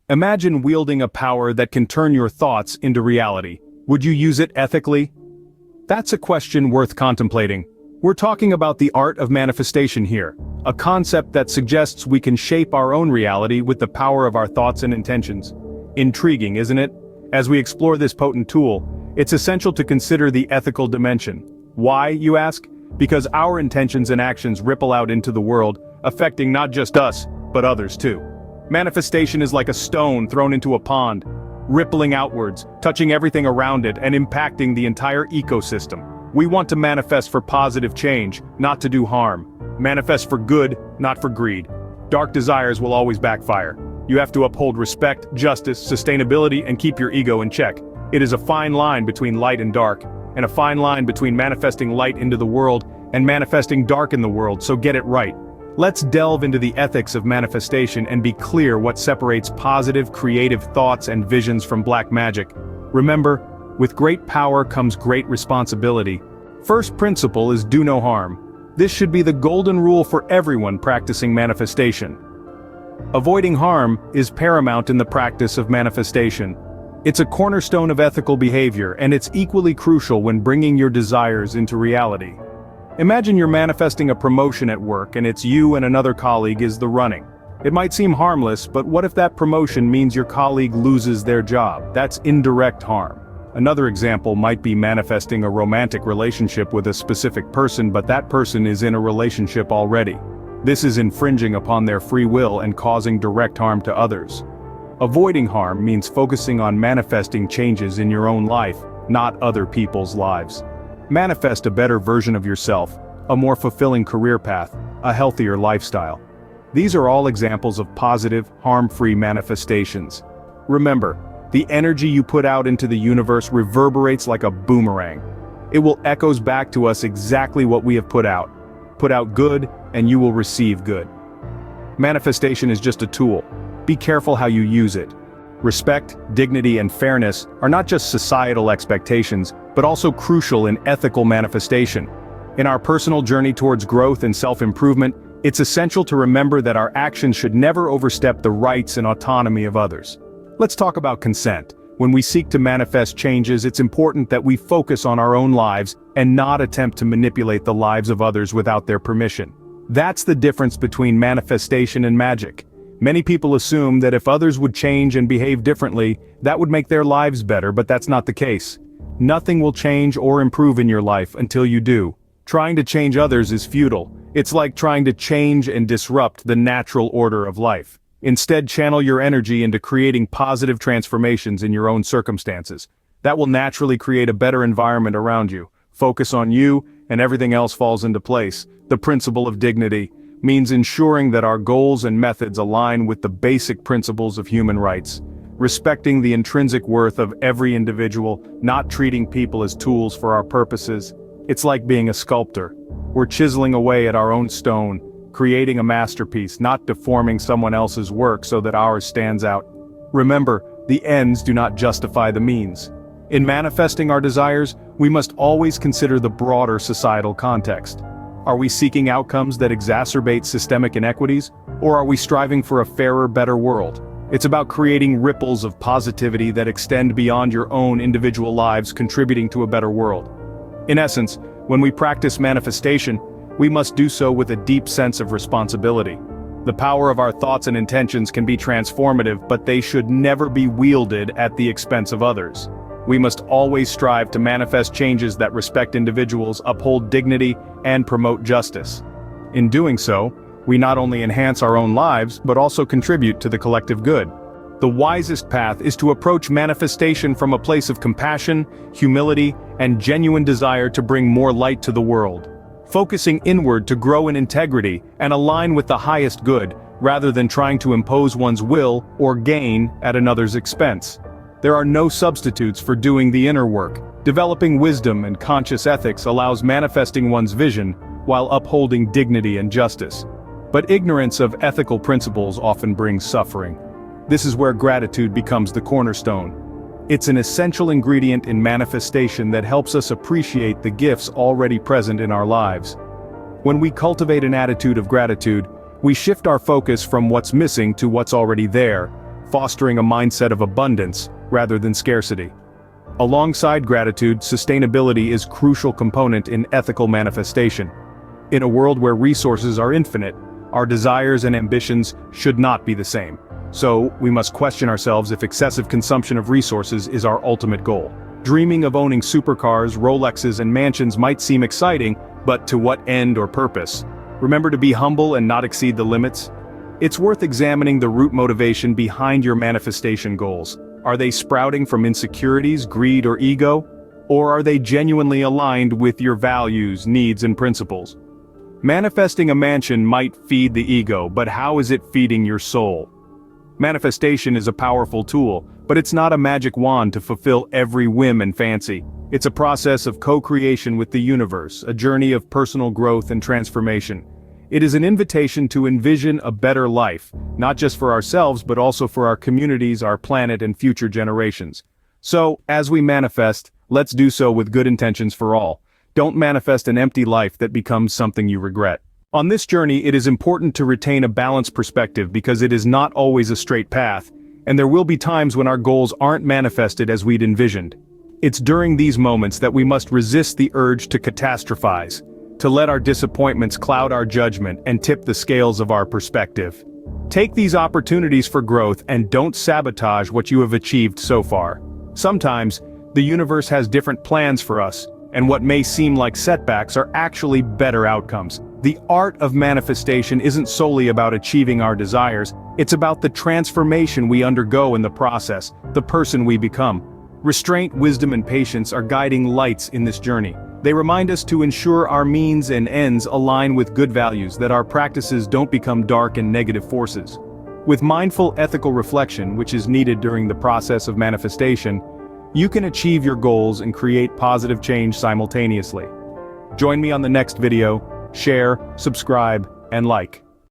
Imagine wielding a power that can turn your thoughts into reality. Would you use it ethically? That's a question worth contemplating. We're talking about the art of manifestation here, a concept that suggests we can shape our own reality with the power of our thoughts and intentions. Intriguing, isn't it? As we explore this potent tool, it's essential to consider the ethical dimension. Why, you ask? Because our intentions and actions ripple out into the world, affecting not just us, but others too. Manifestation is like a stone thrown into a pond, rippling outwards, touching everything around it and impacting the entire ecosystem. We want to manifest for positive change, not to do harm. Manifest for good, not for greed. Dark desires will always backfire. You have to uphold respect, justice, sustainability, and keep your ego in check. It is a fine line between light and dark, and a fine line between manifesting light into the world and manifesting dark in the world, so get it right. Let's delve into the ethics of manifestation and be clear what separates positive, creative thoughts and visions from black magic. Remember, with great power comes great responsibility. First principle is do no harm. This should be the golden rule for everyone practicing manifestation. Avoiding harm is paramount in the practice of manifestation. It's a cornerstone of ethical behavior, and it's equally crucial when bringing your desires into reality. Imagine you're manifesting a promotion at work and it's you and another colleague is the running. It might seem harmless, but what if that promotion means your colleague loses their job? That's indirect harm. Another example might be manifesting a romantic relationship with a specific person, but that person is in a relationship already. This is infringing upon their free will and causing direct harm to others. Avoiding harm means focusing on manifesting changes in your own life, not other people's lives. Manifest a better version of yourself, a more fulfilling career path, a healthier lifestyle. These are all examples of positive, harm-free manifestations. Remember, the energy you put out into the universe reverberates like a boomerang. It will echoes back to us exactly what we have put out. Put out good, and you will receive good. Manifestation is just a tool. Be careful how you use it. Respect, dignity, and fairness are not just societal expectations, but also crucial in ethical manifestation. In our personal journey towards growth and self-improvement, it's essential to remember that our actions should never overstep the rights and autonomy of others. Let's talk about consent. When we seek to manifest changes, it's important that we focus on our own lives and not attempt to manipulate the lives of others without their permission. That's the difference between manifestation and magic. Many people assume that if others would change and behave differently, that would make their lives better, but that's not the case. Nothing will change or improve in your life until you do. Trying to change others is futile. It's like trying to change and disrupt the natural order of life. Instead, channel your energy into creating positive transformations in your own circumstances. That will naturally create a better environment around you. Focus on you, and everything else falls into place. The principle of dignity means ensuring that our goals and methods align with the basic principles of human rights. Respecting the intrinsic worth of every individual, not treating people as tools for our purposes. It's like being a sculptor. We're chiseling away at our own stone, creating a masterpiece, not deforming someone else's work so that ours stands out. Remember, the ends do not justify the means. In manifesting our desires, we must always consider the broader societal context. Are we seeking outcomes that exacerbate systemic inequities, or are we striving for a fairer, better world? It's about creating ripples of positivity that extend beyond your own individual lives, contributing to a better world. In essence, when we practice manifestation, we must do so with a deep sense of responsibility. The power of our thoughts and intentions can be transformative, but they should never be wielded at the expense of others. We must always strive to manifest changes that respect individuals, uphold dignity, and promote justice. In doing so, we not only enhance our own lives, but also contribute to the collective good. The wisest path is to approach manifestation from a place of compassion, humility, and genuine desire to bring more light to the world. Focusing inward to grow in integrity and align with the highest good, rather than trying to impose one's will or gain at another's expense. There are no substitutes for doing the inner work. Developing wisdom and conscious ethics allows manifesting one's vision while upholding dignity and justice. But ignorance of ethical principles often brings suffering. This is where gratitude becomes the cornerstone. It's an essential ingredient in manifestation that helps us appreciate the gifts already present in our lives. When we cultivate an attitude of gratitude, we shift our focus from what's missing to what's already there, fostering a mindset of abundance rather than scarcity. Alongside gratitude, sustainability is a crucial component in ethical manifestation. In a world where resources are infinite, our desires and ambitions should not be the same. So, we must question ourselves if excessive consumption of resources is our ultimate goal. Dreaming of owning supercars, Rolexes, and mansions might seem exciting, but to what end or purpose? Remember to be humble and not exceed the limits. It's worth examining the root motivation behind your manifestation goals. Are they sprouting from insecurities, greed, or ego? Or are they genuinely aligned with your values, needs, and principles? Manifesting a mansion might feed the ego, but how is it feeding your soul? Manifestation is a powerful tool, but it's not a magic wand to fulfill every whim and fancy. It's a process of co-creation with the universe, a journey of personal growth and transformation. It is an invitation to envision a better life, not just for ourselves but also for our communities, our planet, and future generations. So, as we manifest, let's do so with good intentions for all. Don't manifest an empty life that becomes something you regret. On this journey, it is important to retain a balanced perspective because it is not always a straight path, and there will be times when our goals aren't manifested as we'd envisioned. It's during these moments that we must resist the urge to catastrophize, to let our disappointments cloud our judgment and tip the scales of our perspective. Take these opportunities for growth and don't sabotage what you have achieved so far. Sometimes, the universe has different plans for us, and what may seem like setbacks are actually better outcomes. The art of manifestation isn't solely about achieving our desires, it's about the transformation we undergo in the process, the person we become. Restraint, wisdom, and patience are guiding lights in this journey. They remind us to ensure our means and ends align with good values, that our practices don't become dark and negative forces. With mindful ethical reflection, which is needed during the process of manifestation, you can achieve your goals and create positive change simultaneously. Join me on the next video, share, subscribe, and like.